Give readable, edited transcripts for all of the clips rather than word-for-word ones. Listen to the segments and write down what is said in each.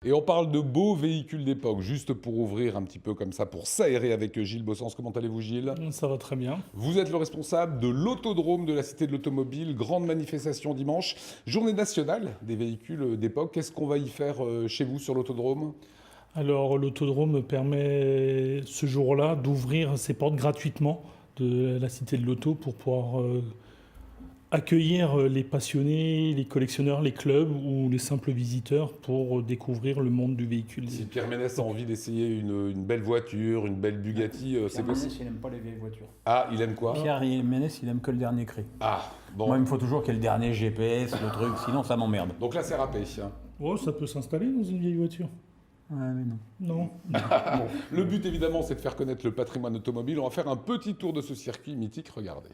Et on parle de beaux véhicules d'époque, juste pour ouvrir un petit peu comme ça, pour s'aérer avec Gilles Bossens. Comment allez-vous, Gilles? Ça va très bien. Vous êtes le responsable de l'autodrome de la Cité de l'Automobile, grande manifestation dimanche, journée nationale des véhicules d'époque. Qu'est-ce qu'on va y faire chez vous sur l'autodrome? Alors, l'autodrome permet ce jour-là d'ouvrir ses portes gratuitement de la Cité de l'Auto pour pouvoir accueillir les passionnés, les collectionneurs, les clubs ou les simples visiteurs pour découvrir le monde du véhicule. Si Pierre Ménès a envie d'essayer une belle voiture, une belle Bugatti, c'est Pierre Ménès, possible? il n'aime pas les vieilles voitures. Ah, il aime quoi? Pierre Ménès, il aime que le dernier cri. Ah, bon. Moi, il me faut toujours qu'il y ait le dernier GPS, le truc, sinon ça m'emmerde. Donc là, c'est râpé. Oh, ça peut s'installer dans une vieille voiture? Ouais, mais non. Non. Le but, évidemment, c'est de faire connaître le patrimoine automobile. On va faire un petit tour de ce circuit mythique. Regardez.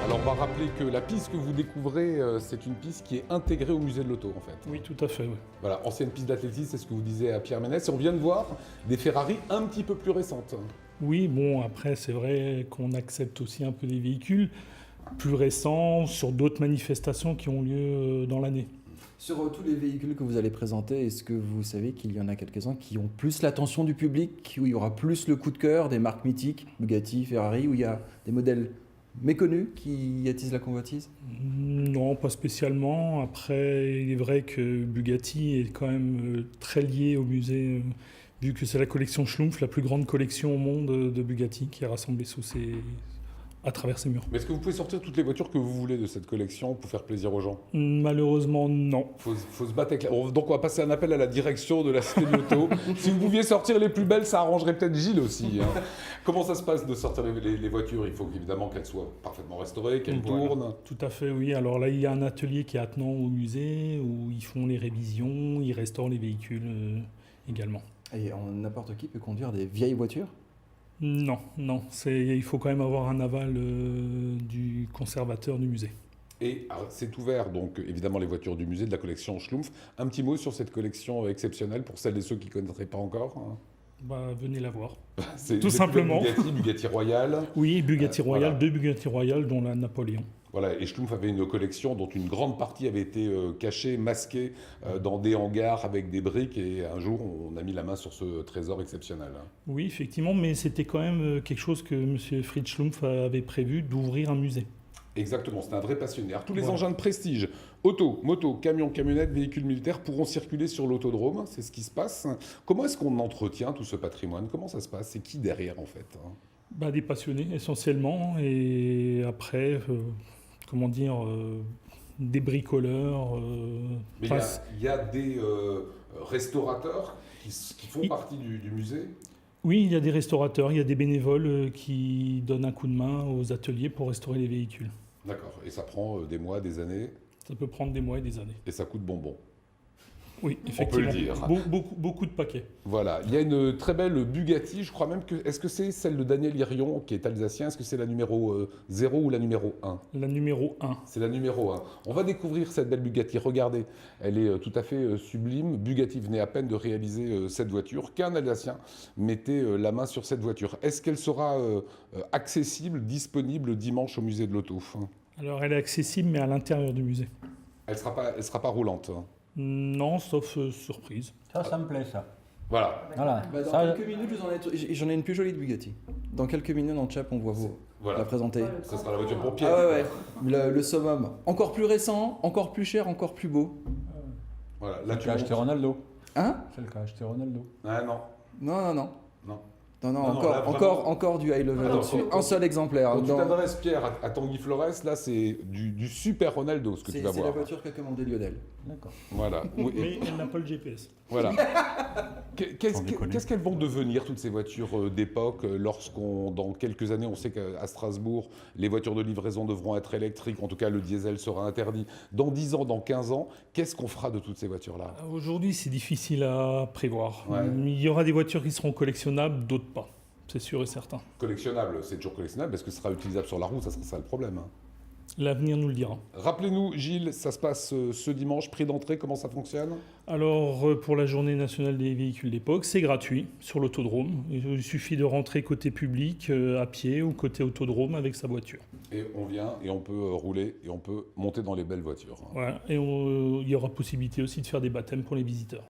Alors, on va rappeler que la piste que vous découvrez, c'est une piste qui est intégrée au musée de l'auto, en fait. Oui, tout à fait, oui. Voilà, ancienne piste d'athlétisme, c'est ce que vous disiez à Pierre Ménès. Et on vient de voir des Ferrari un petit peu plus récentes. Oui, bon, après, c'est vrai qu'on accepte aussi un peu des véhicules plus récents sur d'autres manifestations qui ont lieu dans l'année. Sur tous les véhicules que vous allez présenter, est-ce que vous savez qu'il y en a quelques-uns qui ont plus l'attention du public, où il y aura plus le coup de cœur des marques mythiques, Bugatti, Ferrari, où il y a des modèles méconnus qui attisent la convoitise? Non, pas spécialement. Après, il est vrai que Bugatti est quand même très lié au musée, vu que c'est la collection Schlumpf, la plus grande collection au monde de Bugatti, qui est rassemblée à travers ses murs. Mais est-ce que vous pouvez sortir toutes les voitures que vous voulez de cette collection pour faire plaisir aux gens? Malheureusement, non. Faut se battre avec Donc on va passer un appel à la direction de la Cité de l'Auto. Si vous pouviez sortir les plus belles, ça arrangerait peut-être Gilles aussi. Hein. Comment ça se passe de sortir les voitures? Il faut évidemment qu'elles soient parfaitement restaurées, qu'elles Voilà. tournent. Tout à fait, oui. Alors là, il y a un atelier qui est attenant au musée, où ils font les révisions, ils restaurent les véhicules également. Et n'importe qui peut conduire des vieilles voitures? Non, non. Il faut quand même avoir un aval du conservateur du musée. Et c'est ouvert, donc évidemment les voitures du musée de la collection Schlumpf. Un petit mot sur cette collection exceptionnelle pour celles et ceux qui ne connaîtraient pas encore. Hein. Bah, venez la voir. C'est Tout simplement. Bugatti Royale. Oui, Bugatti Royale, voilà. deux Bugatti Royale, dont la Napoléon. Voilà, et Schlumpf avait une collection dont une grande partie avait été cachée, masquée dans des hangars avec des briques. Et un jour, on a mis la main sur ce trésor exceptionnel. Hein. Oui, effectivement, mais c'était quand même quelque chose que M. Fritz Schlumpf avait prévu, d'ouvrir un musée. Exactement, c'est un vrai passionné. Alors, tous les Voilà. engins de prestige, auto, moto, camions, camionnettes, véhicules militaires pourront circuler sur l'autodrome. C'est ce qui se passe. Comment est-ce qu'on entretient tout ce patrimoine? Comment ça se passe? C'est qui derrière, en fait? Hein? Bah, des passionnés, essentiellement, et après, comment dire, des bricoleurs. Mais il y a des restaurateurs qui font partie du musée. Oui, il y a des restaurateurs, il y a des bénévoles qui donnent un coup de main aux ateliers pour restaurer les véhicules. D'accord, et ça prend des mois, des années, Ça peut prendre des mois et des années. et ça coûte bonbon. Oui, On peut effectivement. le dire. Beaucoup de paquets. Voilà, il y a une très belle Bugatti, je crois même que... Est-ce que c'est celle de Daniel Irion, qui est alsacien? Est-ce que c'est la numéro 0 ou la numéro 1? La numéro 1. C'est la numéro 1. On va découvrir cette belle Bugatti. Regardez, elle est tout à fait sublime. Bugatti venait à peine de réaliser cette voiture. Qu'un Alsacien mettait la main sur cette voiture. Est-ce qu'elle sera accessible, disponible dimanche au musée de l'Auto? Alors, elle est accessible, mais à l'intérieur du musée. Elle sera pas roulante. Hein. Non, sauf surprise. Ça me plaît, ça. Voilà. Voilà. Bah, dans Ça, quelques minutes, j'en ai une plus jolie de Bugatti. Dans quelques minutes, dans le chat, on voit vous Voilà. la présenter. Ça sera la voiture pour Pierre. Ah ouais, ouais. Le summum. Encore plus récent, encore plus cher, encore plus beau. Voilà. c'est Là, le tu qu'a acheté montes. Ronaldo. Hein? C'est le qu'a acheté Ronaldo. Ah non. Non, non, non. Non. Non, non, Non, non, encore, là, vraiment- encore du high level Attends, là-dessus. quand- Un seul exemplaire. Quand tu Dans- t'adresses, Pierre, à Tanguy Flores, là, c'est du super Ronaldo, ce que tu C'est vas la voir. voiture qu'a commandé Lionel. D'accord. Voilà. Oui, Mais elle n'a pas le GPS. voilà. déconner. Qu'est-ce qu'elles vont devenir, toutes ces voitures d'époque, lorsqu'on, dans quelques années, on sait qu'à Strasbourg, les voitures de livraison devront être électriques, en tout cas le diesel sera interdit. Dans 10 ans, dans 15 ans, qu'est-ce qu'on fera de toutes ces voitures-là? Aujourd'hui, c'est difficile à prévoir. Ouais. Il y aura des voitures qui seront collectionnables, d'autres pas. C'est sûr et certain. Collectionnable, c'est toujours collectionnable, parce que ce sera utilisable sur la route, ça sera ça le problème. Hein. L'avenir nous le dira. Rappelez-nous, Gilles, ça se passe ce dimanche, prix d'entrée, comment ça fonctionne? Alors, pour la journée nationale des véhicules d'époque, c'est gratuit sur l'autodrome. Il suffit de rentrer côté public, à pied, ou côté autodrome avec sa voiture. Et on vient et on peut rouler et on peut monter dans les belles voitures. Hein. Voilà. Et il y aura possibilité aussi de faire des baptêmes pour les visiteurs.